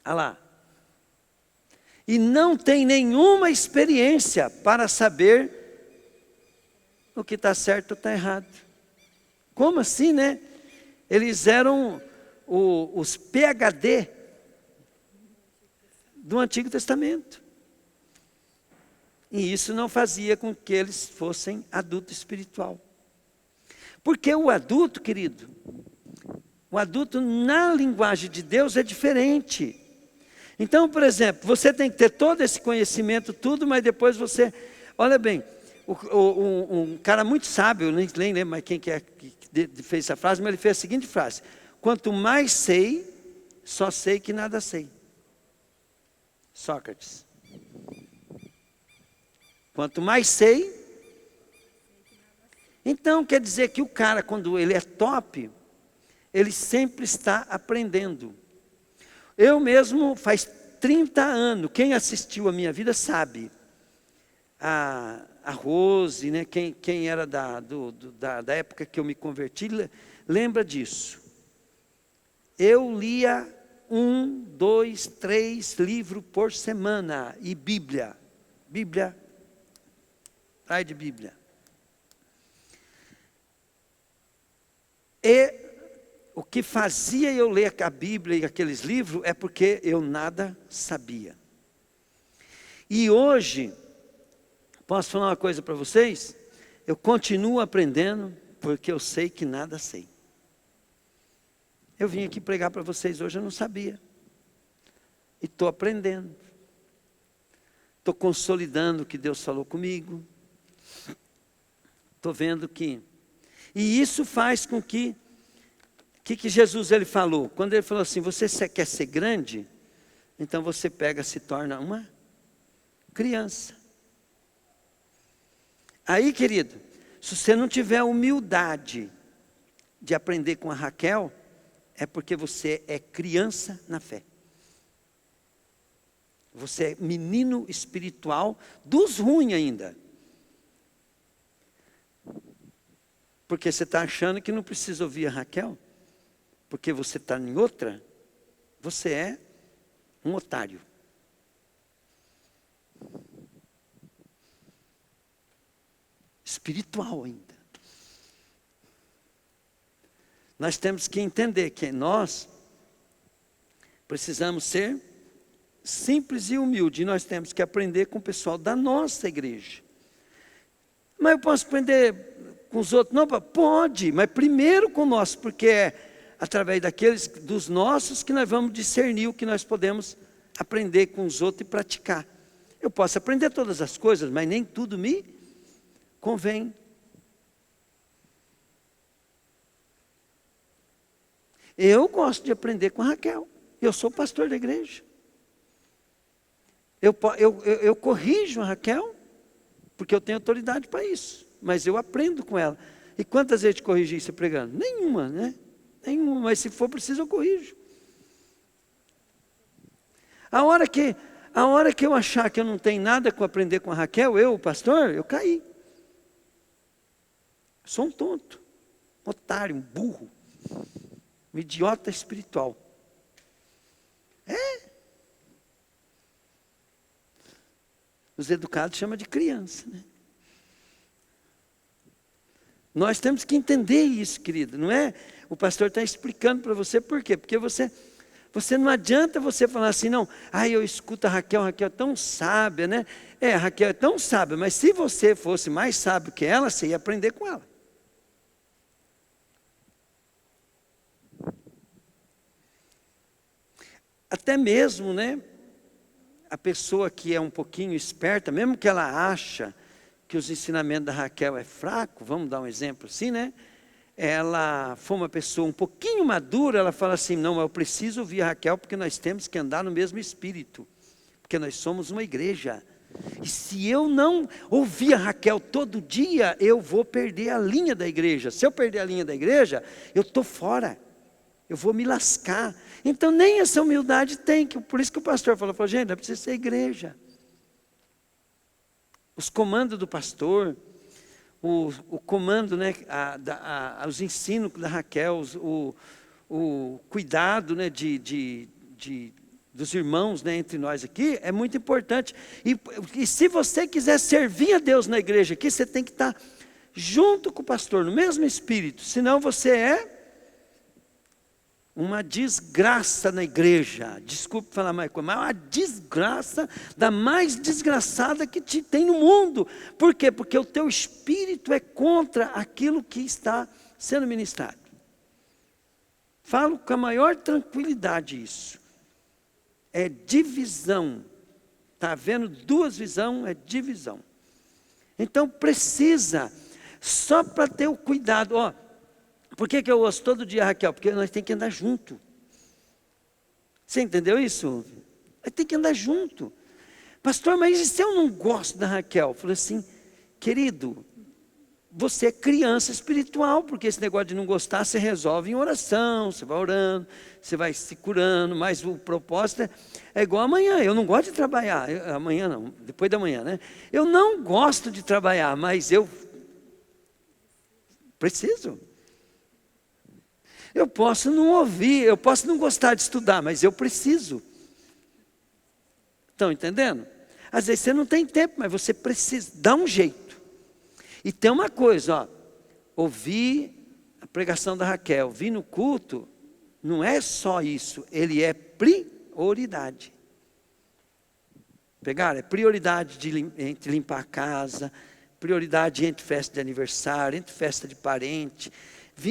Olha lá. E não tem nenhuma experiência para saber o que está certo ou está errado. Como assim, né? Eles eram os PhD do Antigo Testamento. E isso não fazia com que eles fossem adulto espiritual. Porque o adulto, querido, o adulto na linguagem de Deus é diferente. Então, por exemplo, você tem que ter todo esse conhecimento, tudo, mas depois você... Olha bem, um cara muito sábio, nem lembro mais quem que fez essa frase, mas ele fez a seguinte frase: quanto mais sei, só sei que nada sei. Sócrates. Quanto mais sei, então quer dizer que o cara, quando ele é top, ele sempre está aprendendo. Eu mesmo, faz 30 anos, quem assistiu a minha vida sabe. A Rose, né, quem era da época que eu me converti, lembra disso. Eu lia 1, 2, 3 livros por semana. E Bíblia. Ai de Bíblia. E o que fazia eu ler a Bíblia e aqueles livros é porque eu nada sabia. E hoje, posso falar uma coisa para vocês? Eu continuo aprendendo porque eu sei que nada sei. Eu vim aqui pregar para vocês hoje, eu não sabia. E estou aprendendo. Estou consolidando o que Deus falou comigo. Estou vendo que... E isso faz com que... O que Jesus ele falou? Quando ele falou assim, você quer ser grande? Então você se torna uma criança. Aí, querido, se você não tiver humildade de aprender com a Raquel, é porque você é criança na fé. Você é menino espiritual dos ruins ainda. Porque você está achando que não precisa ouvir a Raquel? Porque você está em outra? Você é um otário. Espiritual ainda. Nós temos que entender que nós precisamos ser simples e humildes. E nós temos que aprender com o pessoal da nossa igreja. Mas eu posso aprender com os outros? Não, pode, mas primeiro com o nosso, porque é através dos nossos que nós vamos discernir o que nós podemos aprender com os outros e praticar. Eu posso aprender todas as coisas, mas nem tudo me convém. Eu gosto de aprender com a Raquel. Eu sou pastor da igreja. Eu corrijo a Raquel, porque eu tenho autoridade para isso. Mas eu aprendo com ela. E quantas vezes corrigi você pregando? Nenhuma, né? Nenhuma, mas se for preciso eu corrijo. A hora que eu achar que eu não tenho nada com aprender com a Raquel, o pastor, eu caí. Sou um tonto, um otário, um burro, um idiota espiritual. Os educados chamam de criança, né? Nós temos que entender isso, querido, não é? O pastor está explicando para você por quê? Porque você não adianta você falar assim, não, eu escuto a Raquel é tão sábia, né? A Raquel é tão sábia, mas se você fosse mais sábio que ela, você ia aprender com ela. Até mesmo, né? A pessoa que é um pouquinho esperta, mesmo que ela acha que os ensinamentos da Raquel é fraco, vamos dar um exemplo assim, né? Ela for uma pessoa um pouquinho madura, ela fala assim, não, eu preciso ouvir a Raquel porque nós temos que andar no mesmo espírito, porque nós somos uma igreja. E se eu não ouvir a Raquel todo dia, eu vou perder a linha da igreja. Se eu perder a linha da igreja, eu estou fora, eu vou me lascar. Então nem essa humildade tem, por isso que o pastor falou, gente, não precisa ser igreja. Os comandos do pastor, o comando, né, os ensinos da Raquel, o cuidado, né, dos irmãos, né, entre nós aqui, é muito importante. E se você quiser servir a Deus na igreja aqui, você tem que estar junto com o pastor, no mesmo espírito, senão você é uma desgraça na igreja. Desculpe falar mais coisa, mas uma desgraça da mais desgraçada que tem no mundo. Por quê? Porque o teu espírito é contra aquilo que está sendo ministrado. Falo com a maior tranquilidade isso. É divisão. Está vendo? Duas visões é divisão. Então precisa, só para ter o cuidado, Por que eu ouço todo dia a Raquel? Porque nós temos que andar junto. Você entendeu isso? Tem que andar junto. Pastor, mas e se eu não gosto da Raquel? Eu falei assim, querido, você é criança espiritual, porque esse negócio de não gostar, você resolve em oração, você vai orando, você vai se curando, mas o propósito é igual amanhã. Eu não gosto de trabalhar, amanhã não, depois da manhã, né? Eu não gosto de trabalhar, mas eu preciso. Eu posso não ouvir, eu posso não gostar de estudar, mas eu preciso. Estão entendendo? Às vezes você não tem tempo, mas você precisa, dá um jeito. E tem uma coisa, ó, ouvir a pregação da Raquel, vir no culto, não é só isso, ele é prioridade. Pegaram? É prioridade entre limpar a casa, prioridade entre festa de aniversário, entre festa de parente.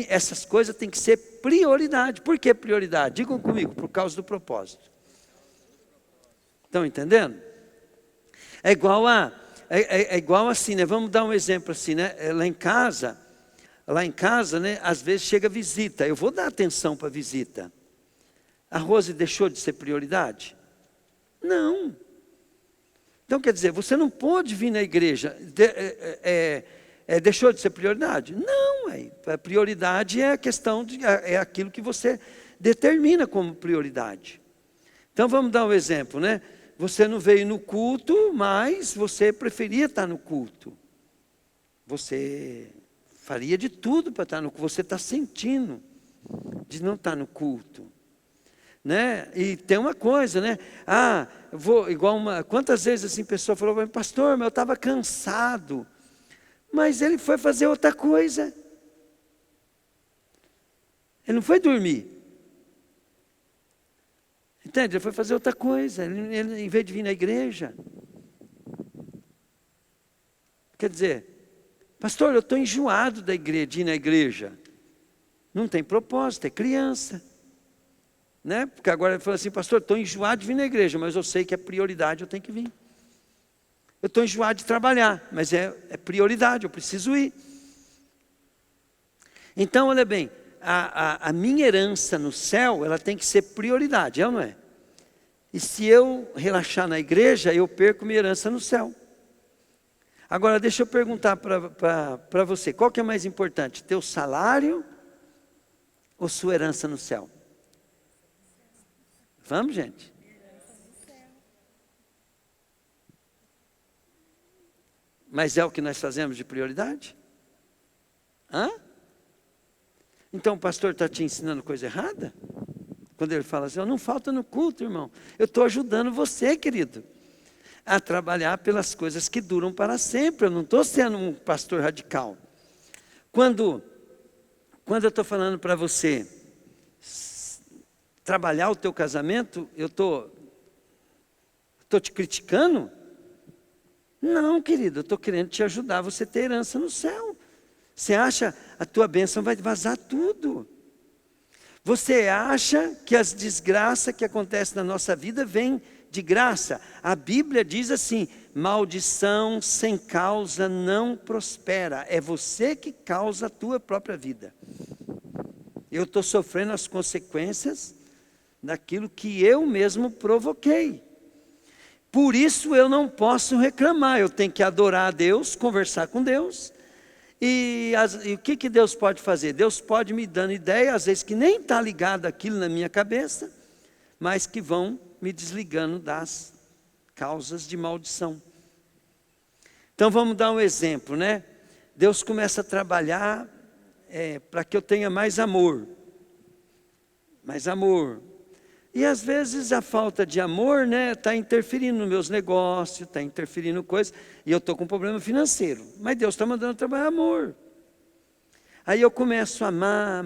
Essas coisas têm que ser prioridade. Por que prioridade? Digam comigo, por causa do propósito. Estão entendendo? É igual assim, né? Vamos dar um exemplo assim, né? Lá em casa, né? Às vezes chega visita. Eu vou dar atenção para a visita. A Rose deixou de ser prioridade? Não. Então quer dizer, você não pode vir na igreja. Deixou de ser prioridade? Não. A prioridade é a questão é aquilo que você determina como prioridade. Então vamos dar um exemplo, né? Você não veio no culto, mas você preferia estar no culto. Você faria de tudo para estar no culto. Você está sentindo de não estar no culto. Né? E tem uma coisa, né? Quantas vezes assim, a pessoa falou para mim, pastor, mas eu estava cansado. Mas ele foi fazer outra coisa. Ele não foi dormir. Entende? Ele foi fazer outra coisa. Ele, em vez de vir na igreja. Quer dizer, pastor, eu estou enjoado de ir na igreja. Não tem propósito, é criança. Né? Porque agora ele falou assim, pastor, estou enjoado de vir na igreja, mas eu sei que é prioridade, eu tenho que vir. Eu estou enjoado de trabalhar, mas é prioridade, eu preciso ir. Então, olha bem, a minha herança no céu, ela tem que ser prioridade, é ou não é? E se eu relaxar na igreja, eu perco minha herança no céu. Agora, deixa eu perguntar para você, qual que é mais importante, teu salário ou sua herança no céu? Vamos, gente? Mas é o que nós fazemos de prioridade? Hã? Então o pastor está te ensinando coisa errada? Quando ele fala assim, não falta no culto, irmão. Eu estou ajudando você, querido, a trabalhar pelas coisas que duram para sempre. Eu não estou sendo um pastor radical. Quando eu estou falando para você trabalhar o teu casamento, eu estou te criticando? Não, querido, eu estou querendo te ajudar, você ter herança no céu. Você acha a tua bênção vai vazar tudo. Você acha que as desgraças que acontecem na nossa vida vêm de graça? A Bíblia diz assim, maldição sem causa não prospera. É você que causa a tua própria vida. Eu estou sofrendo as consequências daquilo que eu mesmo provoquei. Por isso eu não posso reclamar, eu tenho que adorar a Deus, conversar com Deus. E o que Deus pode fazer? Deus pode me dando ideia, às vezes que nem está ligado aquilo na minha cabeça, mas que vão me desligando das causas de maldição. Então vamos dar um exemplo, né? Deus começa a trabalhar para que eu tenha mais amor. Mais amor. E às vezes a falta de amor, né, está interferindo nos meus negócios, está interferindo em coisas, e eu estou com um problema financeiro. Mas Deus está mandando eu trabalhar amor. Aí eu começo a amar,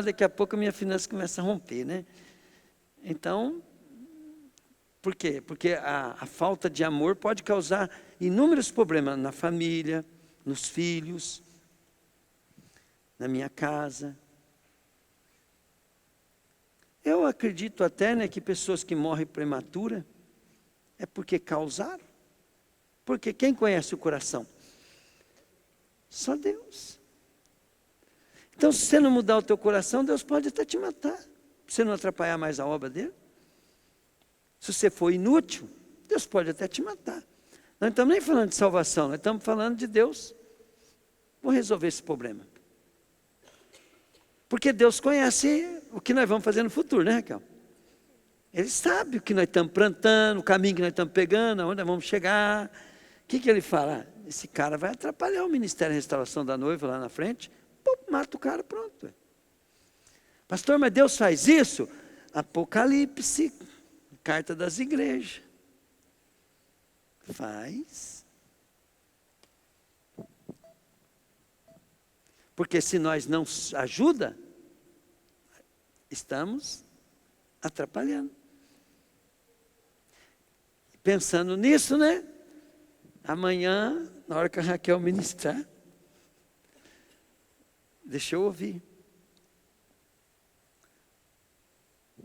daqui a pouco a minha finança começa a romper, né? Então, por quê? Porque a falta de amor pode causar inúmeros problemas na família, nos filhos, na minha casa. Eu acredito até, né, que pessoas que morrem prematura é porque causaram. Porque quem conhece o coração? Só Deus. Então, se você não mudar o teu coração, Deus pode até te matar. você não atrapalhar mais a obra dele. Se você for inútil, Deus pode até te matar. Nós não estamos nem falando de salvação, nós estamos falando de Deus. Vou resolver esse problema. Porque Deus conhece o que nós vamos fazer no futuro, né, Raquel? Ele sabe o que nós estamos plantando, o caminho que nós estamos pegando, aonde nós vamos chegar. O que ele fala? Esse cara vai atrapalhar o Ministério de Restauração da Noiva lá na frente. Pô, mata o cara, pronto. Pastor, mas Deus faz isso? Apocalipse, carta das igrejas. Faz. Porque se nós não ajuda, estamos atrapalhando. Pensando nisso, né? Amanhã, na hora que a Raquel ministrar, deixa eu ouvir.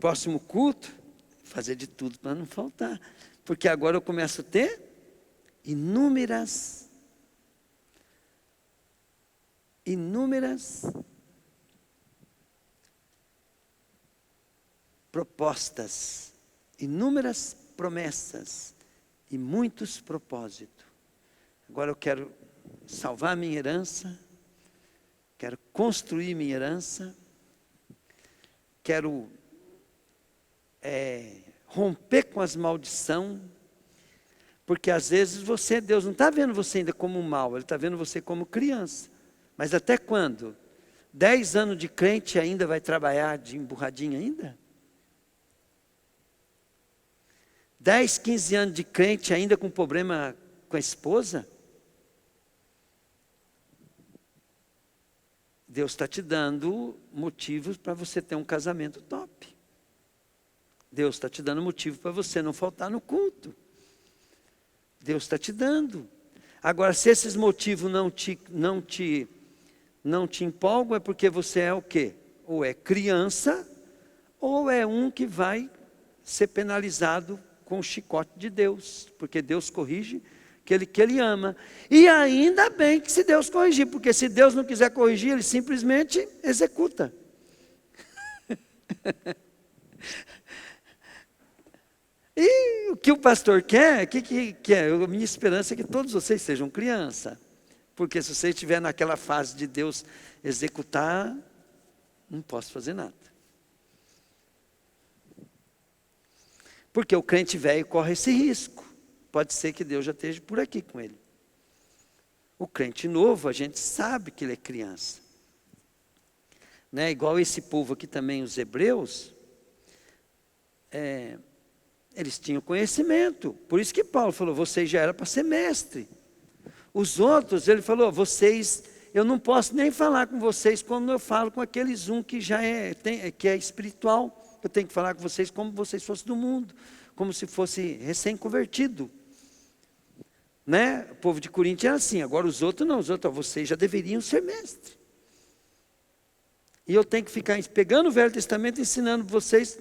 Próximo culto, fazer de tudo para não faltar. Porque agora eu começo a ter inúmeras propostas, inúmeras promessas e muitos propósitos. Agora eu quero salvar minha herança, quero construir minha herança, quero romper com as maldições, porque às vezes Deus não está vendo você ainda como um mal, Ele está vendo você como criança. Mas até quando? 10 anos de crente ainda vai trabalhar de emburradinho ainda? 10, 15 anos de crente ainda com problema com a esposa? Deus está te dando motivos para você ter um casamento top. Deus está te dando motivo para você não faltar no culto. Deus está te dando. Agora, se esses motivos não te empolgam, é porque você é o quê? Ou é criança, ou é um que vai ser penalizado com o chicote de Deus. Porque Deus corrige aquele que Ele ama. E ainda bem que se Deus corrigir, porque se Deus não quiser corrigir, Ele simplesmente executa. E o que o pastor quer, que quer? A minha esperança é que todos vocês sejam criança. Porque se você estiver naquela fase de Deus executar, não posso fazer nada. Porque o crente velho corre esse risco. Pode ser que Deus já esteja por aqui com ele. O crente novo, a gente sabe que ele é criança. Né? Igual esse povo aqui também, os hebreus, eles tinham conhecimento. Por isso que Paulo falou, vocês já eram para ser mestre. Os outros, ele falou, eu não posso nem falar com vocês como eu falo com aqueles que já que é espiritual. Eu tenho que falar com vocês como vocês fossem do mundo, como se fosse recém-convertido. Né? O povo de Corinto era assim, agora os outros não, vocês já deveriam ser mestres. E eu tenho que ficar pegando o Velho Testamento e ensinando vocês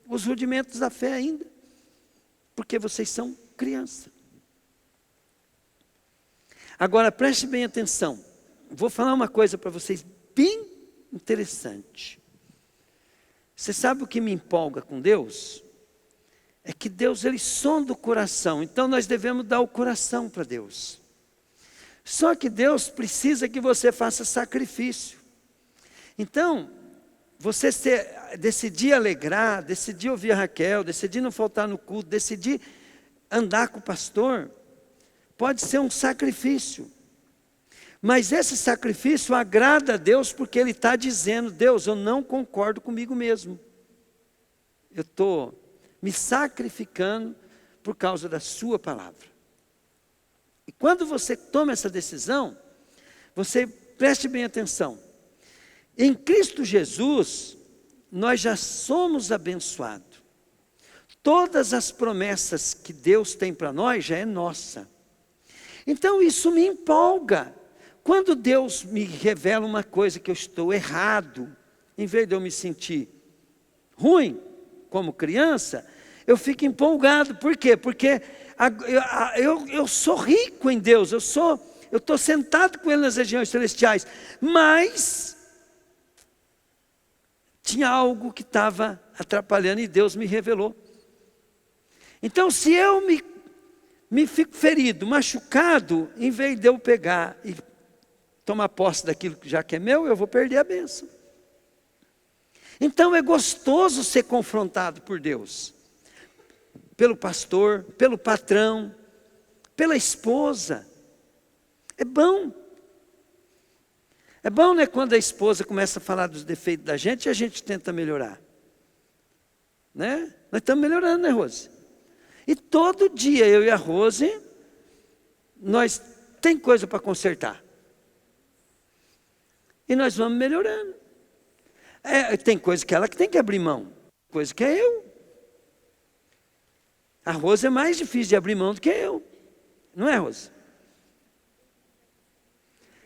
os rudimentos da fé ainda, porque vocês são criança. Agora preste bem atenção, vou falar uma coisa para vocês bem interessante. Você sabe o que me empolga com Deus? É que Deus, Ele sonda o coração. Então nós devemos dar o coração para Deus. Só que Deus precisa que você faça sacrifício. Então, você decidir alegrar, decidir ouvir a Raquel, decidir não faltar no culto, decidir andar com o pastor, pode ser um sacrifício. Mas esse sacrifício agrada a Deus porque Ele está dizendo, Deus, eu não concordo comigo mesmo. Eu estou me sacrificando por causa da sua palavra. E quando você toma essa decisão, você preste bem atenção. Em Cristo Jesus, nós já somos abençoados. Todas as promessas que Deus tem para nós já é nossa. Então isso me empolga. Quando Deus me revela uma coisa que eu estou errado, em vez de eu me sentir ruim, como criança, eu fico empolgado. Por quê? Porque eu sou rico em Deus, eu estou sentado com Ele nas regiões celestiais, mas tinha algo que estava atrapalhando e Deus me revelou. Então, se eu me fico ferido, machucado, em vez de eu pegar e tomar posse daquilo que já que é meu, eu vou perder a bênção. Então é gostoso ser confrontado por Deus, pelo pastor, pelo patrão, pela esposa. É bom. É bom, né, quando a esposa começa a falar dos defeitos da gente e a gente tenta melhorar. Né? Nós estamos melhorando, né, Rose? E todo dia eu e a Rose, nós tem coisa para consertar. E nós vamos melhorando. Tem coisa que ela que tem que abrir mão, coisa que é eu. A Rose é mais difícil de abrir mão do que eu. Não é, Rose?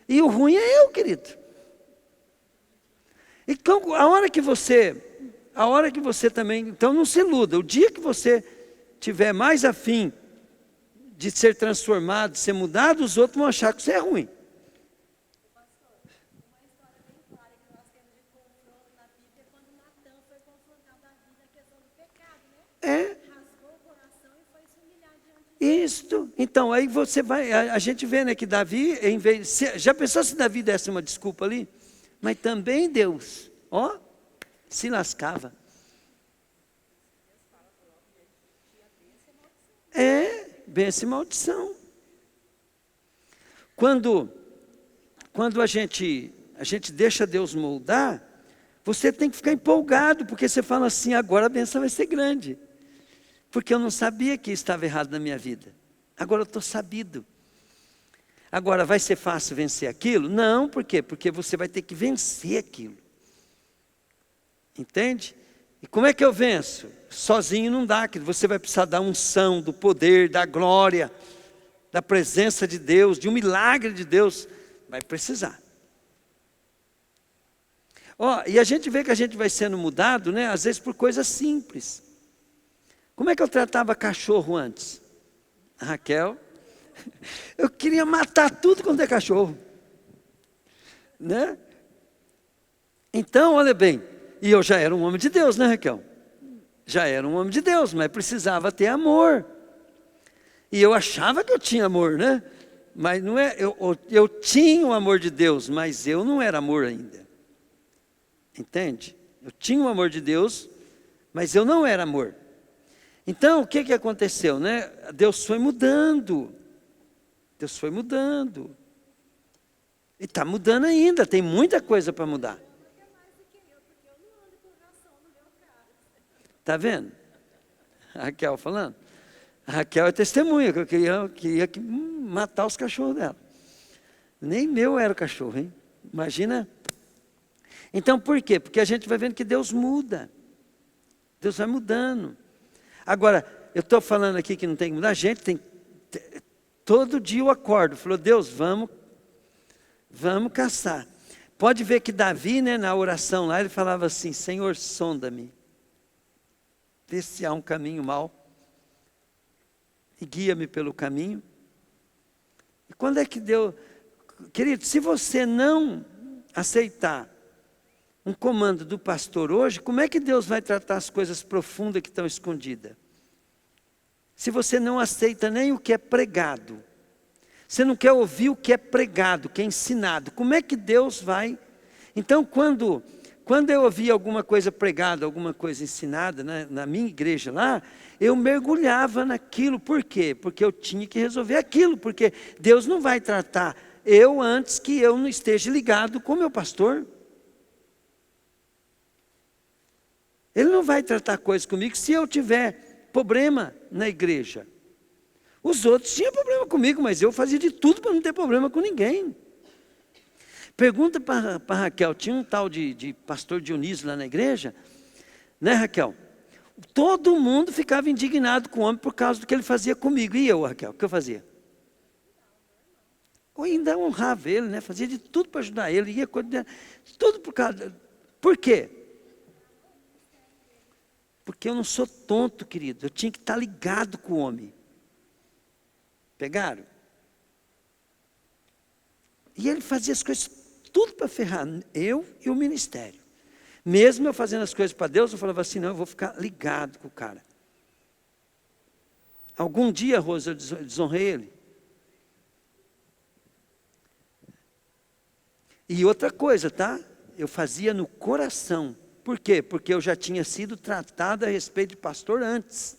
E o ruim é eu, querido. Então, a hora que você também, então não se iluda, o dia que você tiver mais afim de ser transformado, de ser mudado, os outros vão achar que você é ruim. Pastor, uma história bem clara que nós temos de confronto na Bíblia é quando Natã foi confrontado a Davi na questão do pecado, né? Rasgou o coração e foi se humilhar diante de Deus. Isto. Então, aí você vai, a gente vê, né, que Davi, já pensou se Davi desse uma desculpa ali? Mas também Deus, se lascava. Bênção e maldição. Quando a gente deixa Deus moldar, você tem que ficar empolgado, porque você fala assim, agora a bênção vai ser grande. Porque eu não sabia que estava errado na minha vida. Agora eu estou sabido. Agora, vai ser fácil vencer aquilo? Não, por quê? Porque você vai ter que vencer aquilo. Entende? E como é que eu venço? Sozinho não dá, que você vai precisar da unção, do poder, da glória, da presença de Deus, de um milagre de Deus. Vai precisar. E a gente vê que a gente vai sendo mudado, né? Às vezes por coisas simples. Como é que eu tratava cachorro antes? A Raquel, eu queria matar tudo quando é cachorro. Né? Então, olha bem, e eu já era um homem de Deus, né, Raquel? Já era um homem de Deus, mas precisava ter amor. E eu achava que eu tinha amor, né? Mas não é, eu tinha o amor de Deus, mas eu não era amor ainda. Entende? Eu tinha o amor de Deus, mas eu não era amor. Então, o que aconteceu, né? Deus foi mudando. Deus foi mudando. E está mudando ainda, tem muita coisa para mudar. Está vendo? A Raquel falando. A Raquel é testemunha, que eu queria matar os cachorros dela. Nem meu era o cachorro, hein? Imagina. Então, por quê? Porque a gente vai vendo que Deus muda. Deus vai mudando. Agora, eu estou falando aqui que não tem que mudar. A gente tem... Todo dia eu acordo. Falou, Deus, vamos caçar. Pode ver que Davi, né, na oração lá, ele falava assim, Senhor, sonda-me. Vê se há um caminho mau. E guia-me pelo caminho. E quando é que Deus... Querido, se você não aceitar um comando do pastor hoje, como é que Deus vai tratar as coisas profundas que estão escondidas? Se você não aceita nem o que é pregado, você não quer ouvir o que é pregado, que é ensinado, como é que Deus vai? Então, quando eu ouvia alguma coisa pregada, alguma coisa ensinada, né, na minha igreja lá, eu mergulhava naquilo. Por quê? Porque eu tinha que resolver aquilo, porque Deus não vai tratar eu antes que eu não esteja ligado com o meu pastor. Ele não vai tratar coisas comigo se eu tiver problema na igreja. Os outros tinham problema comigo, mas eu fazia de tudo para não ter problema com ninguém. Pergunta para Raquel, tinha um tal de pastor Dionísio lá na igreja, né, Raquel? Todo mundo ficava indignado com o homem por causa do que ele fazia comigo. E eu, Raquel, o que eu fazia? Eu ainda honrava ele, né? Fazia de tudo para ajudar ele, ia tudo por causa. Por quê? Porque eu não sou tonto, querido. Eu tinha que estar ligado com o homem. Pegaram? E ele fazia as coisas tudo para ferrar eu e o ministério. Mesmo eu fazendo as coisas para Deus, eu falava assim, não, eu vou ficar ligado com o cara. Algum dia, Rosa, eu desonrei ele. E outra coisa, tá? Eu fazia no coração. Por quê? Porque eu já tinha sido tratado a respeito de pastor antes.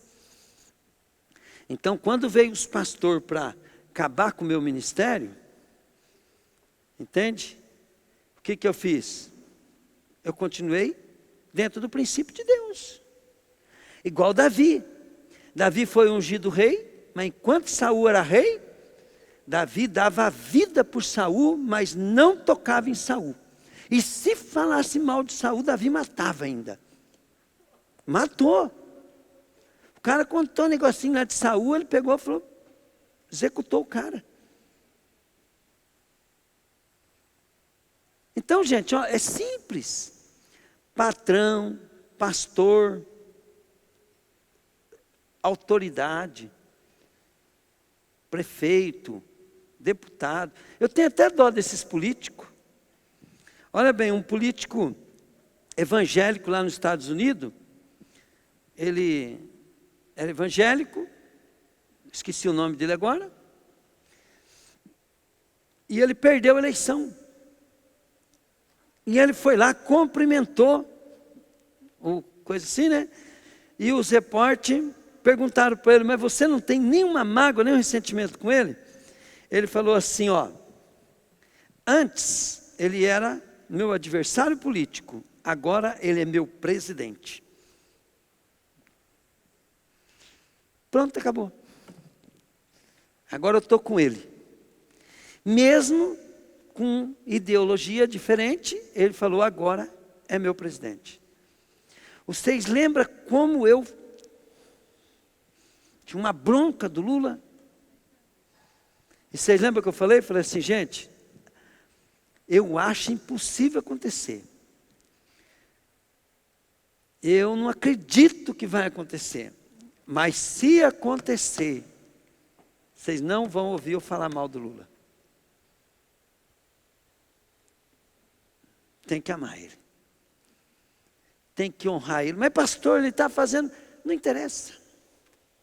Então, quando veio os pastores para acabar com o meu ministério, entende? O que eu fiz? Eu continuei dentro do princípio de Deus. Igual Davi. Davi foi ungido rei, mas enquanto Saul era rei, Davi dava a vida por Saul, mas não tocava em Saul. E se falasse mal de Saul, Davi matava ainda. Matou. O cara contou um negocinho lá de Saul, ele pegou e falou, executou o cara. Então, gente, ó, é simples. Patrão, pastor, autoridade, prefeito, deputado. Eu tenho até dó desses políticos. Olha bem, um político evangélico lá nos Estados Unidos, ele era evangélico, esqueci o nome dele agora, e ele perdeu a eleição. E ele foi lá, cumprimentou, ou coisa assim, né? E os repórteres perguntaram para ele, mas você não tem nenhuma mágoa, nenhum ressentimento com ele? Ele falou assim, ó, antes ele era meu adversário político, agora ele é meu presidente. Pronto, acabou. Agora eu estou com ele. Mesmo com ideologia diferente, ele falou, agora é meu presidente. Vocês lembram como eu tinha uma bronca do Lula? E vocês lembram que eu falei? Falei assim, gente, eu acho impossível acontecer. Eu não acredito que vai acontecer. Mas se acontecer, vocês não vão ouvir eu falar mal do Lula. Tem que amar ele. Tem que honrar ele. Mas pastor, ele está fazendo... Não interessa.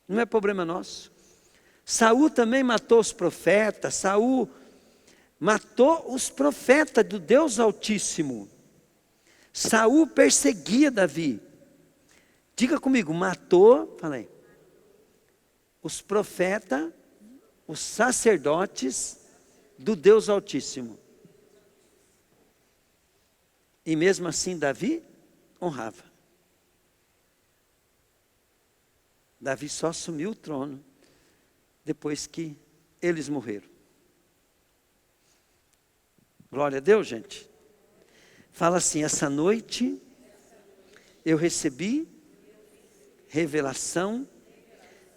Não é problema nosso. Saul também matou os profetas. Saul matou os profetas do Deus Altíssimo. Saul perseguia Davi. Diga comigo, matou, falei, os profetas, os sacerdotes do Deus Altíssimo. E mesmo assim Davi honrava. Davi só assumiu o trono depois que eles morreram. Glória a Deus, gente. Fala assim, essa noite eu recebi revelação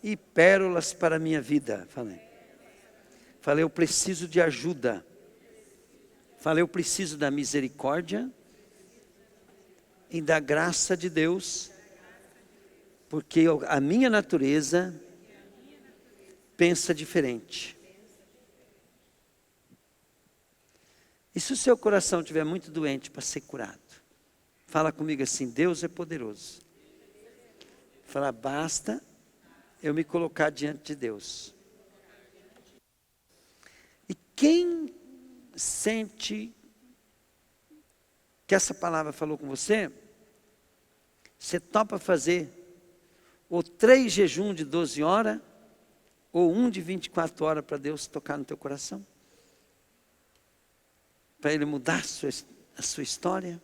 e pérolas para a minha vida. Falei, eu preciso de ajuda. Falei, eu preciso da misericórdia e da graça de Deus, porque a minha natureza pensa diferente. E se o seu coração estiver muito doente para ser curado, fala comigo assim, Deus é poderoso. Fala, basta eu me colocar diante de Deus. E quem sente que essa palavra falou com você, você topa fazer ou 3 jejuns de 12 horas, ou 1 de 24 horas para Deus tocar no teu coração? Para Ele mudar a sua história?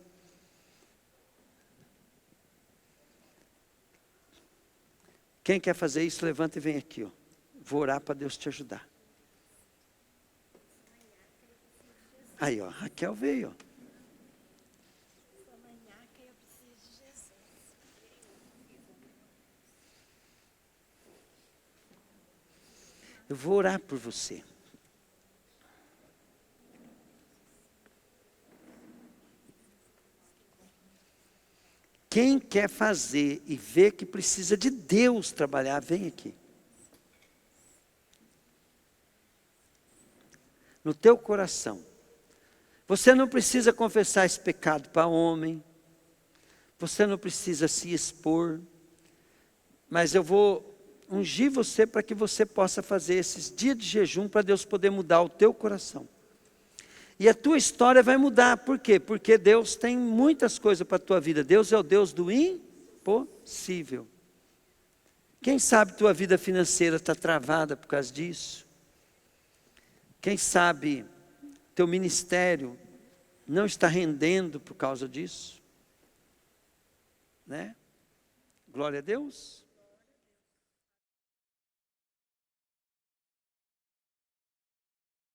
Quem quer fazer isso, levanta e vem aqui, ó. Vou orar para Deus te ajudar. Aí, ó, Raquel veio, ó. Eu vou orar por você. Quem quer fazer e ver que precisa de Deus trabalhar, vem aqui. No teu coração. Você não precisa confessar esse pecado para homem. Você não precisa se expor. Mas eu vou ungir você para que você possa fazer esses dias de jejum para Deus poder mudar o teu coração. E a tua história vai mudar. Por quê? Porque Deus tem muitas coisas para a tua vida. Deus é o Deus do impossível. Quem sabe tua vida financeira está travada por causa disso? Quem sabe teu ministério não está rendendo por causa disso? Né? Glória a Deus.